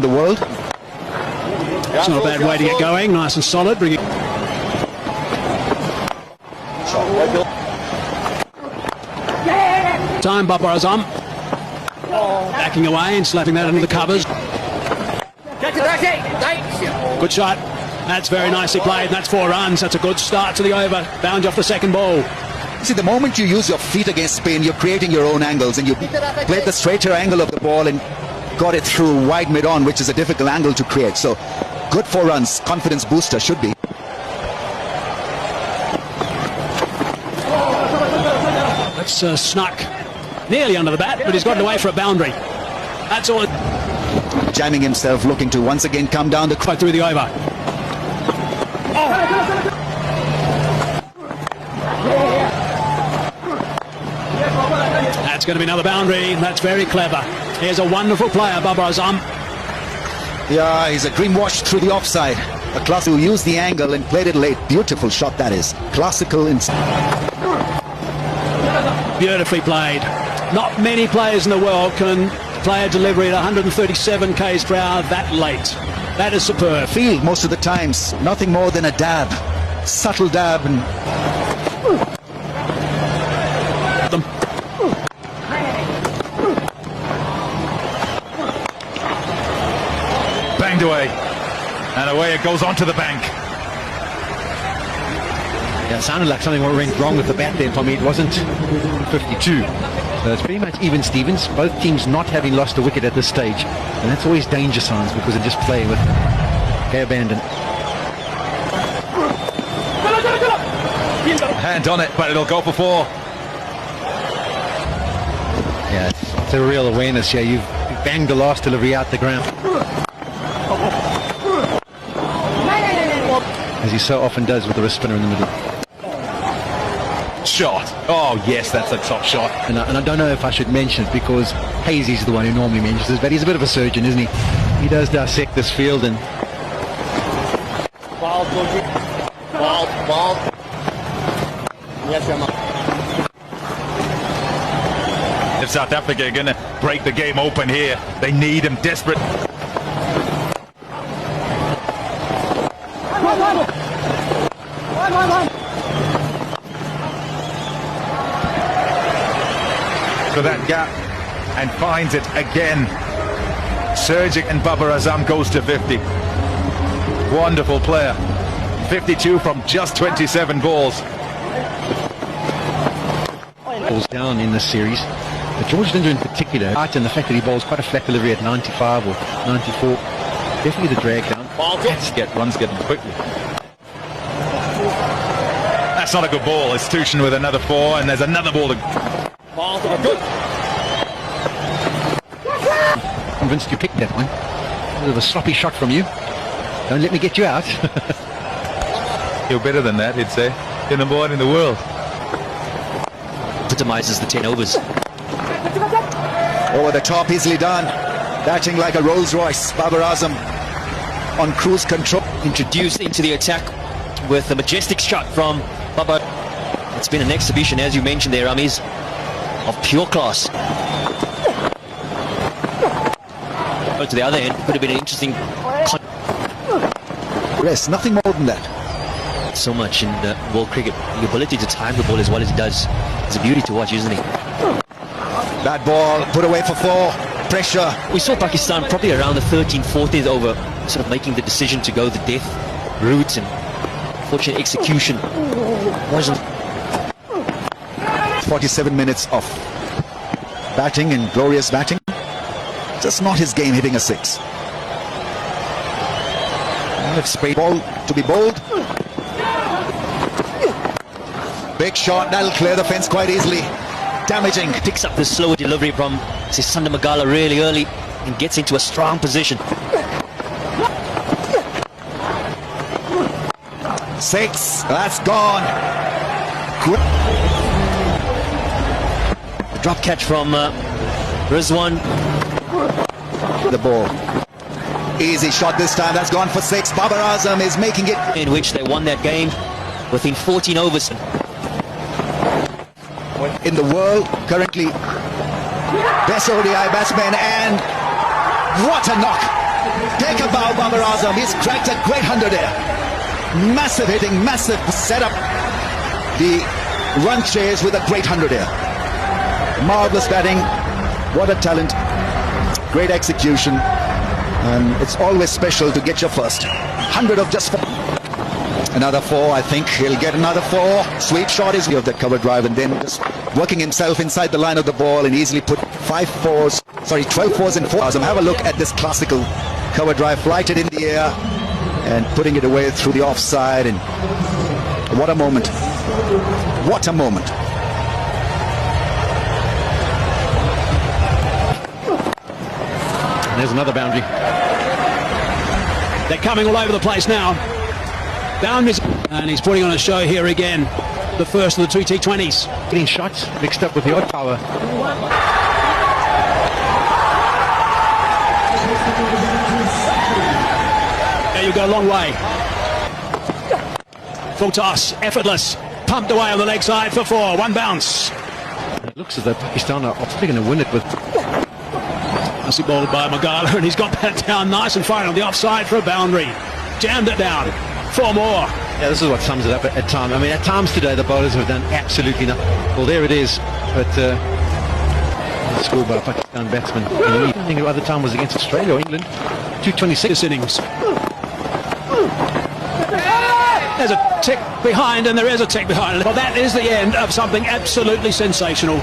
in the world. It's not a bad way to get going, nice and solid. Time, Babar azam. Backing away and slapping that into the covers. Good shot. That's very nicely played, and that's 4 runs. That's a good start to the over. Bound off the second ball. See, the moment you use your feet against spin, you're creating your own angles, and you played the straighter angle of the ball and got it through wide mid-on, which is a difficult angle to create. So, good 4 runs, confidence booster should be. That's snuck nearly under the bat, but he's gotten away for a boundary. That's all. Jamming himself, looking to once again come down the Quite through the over. That's going to be another boundary. That's very clever. Here's a wonderful player, Babar azam. Yeah, he's a greenwash through the offside. A class who used the angle and played it late. Beautiful shot that is. Classical. Beautifully played. Not many players in the world can play a delivery at 137 k's per hour that late. That is superb. Field most of the times, nothing more than a dab. Subtle dab. And banged away, and away it goes onto the bank. Yeah, it sounded like something went wrong with the bat then for me. It wasn't 52. So it's pretty much even Stevens. Both teams not having lost a wicket at this stage. And that's always danger signs because they just play with gay abandon. Hand on it, but it'll go for 4. Yeah, it's a real awareness here. You've banged the last delivery out the ground. As he so often does with the wrist spinner in the middle. Shot. Oh yes, that's a top shot. And I don't know if I should mention it because Hazy's the one who normally mentions this, but he's a bit of a surgeon, isn't he? He does dissect this field and... Ball. Yes, If South Africa are going to break the game open here, they need him desperate. For that gap and finds it again. Surging, and Babar azam goes to 50. Wonderful player. 52 from just 27 balls. Balls down in this series. But George Linder in particular, and the fact that he bowls quite a flat delivery at 95 or 94, definitely the drag down. Runs getting quickly. That's not a good ball. Institution with another 4, and there's another ball to... Convinced you picked that one. A bit of a sloppy shot from you. Don't let me get you out. You're better than that, he'd say. In the board in the world. epitomizes the 10 overs. Over the top, easily done. Batting like a Rolls Royce. Babar azam on cruise control. Introduced into the attack with a majestic shot from Babar. It's been an exhibition, as you mentioned there, Rameez, of pure class. To the other end, could have been an interesting... Rest, nothing more than that. So much in world cricket. The ability to time the ball as well as he does is a beauty to watch, isn't he? Bad ball, put away for 4. Pressure. We saw Pakistan probably around the 13th, 14th over, sort of making the decision to go the death route, and fortunate execution wasn't. 47 minutes of batting and glorious batting. Just not his game hitting a 6. Spray ball to be bowled. Big shot, that'll clear the fence quite easily. Damaging. Picks up the slower delivery from Sisanda Magala really early and gets into a strong position. 6, that's gone. The drop catch from Rizwan. The ball. Easy shot this time, that's gone for 6. Babar azam is making it. In which they won that game within 14 overs. In the world, currently best ODI batsman, and what a knock. Babar Azam, he's cracked a great 100 there. Massive hitting, massive setup. The run chase with a great 100 there. Marvelous batting. What a talent. Great execution. And it's always special to get your first 100 of just 4. Another 4, I think he'll get another 4. Sweet shot is of that cover drive, and then just working himself inside the line of the ball and easily put 12 4s and 4. Azam, have a look at this classical cover drive, flighted in the air and putting it away through the offside. And what a moment. What a moment. There's another boundary. They're coming all over the place now. Boundaries, and he's putting on a show here again. The first of the two T20s. Getting shots mixed up with the odd power. There you go, long way. Full toss, effortless. Pumped away on the leg side for 4. One bounce. It looks as though Pakistan are probably going to win it with... Nicely bowled by Magala, and he's got that down nice and fine on the offside for a boundary. Jammed it down. 4 more. Yeah, this is what sums it up at times. I mean, at times today, the bowlers have done absolutely nothing. Well, there it is. But scored by a Pakistan batsman. I think the other time was against Australia or England. 226 innings. There's a tick behind, and there is a tick behind. Well, that is the end of something absolutely sensational.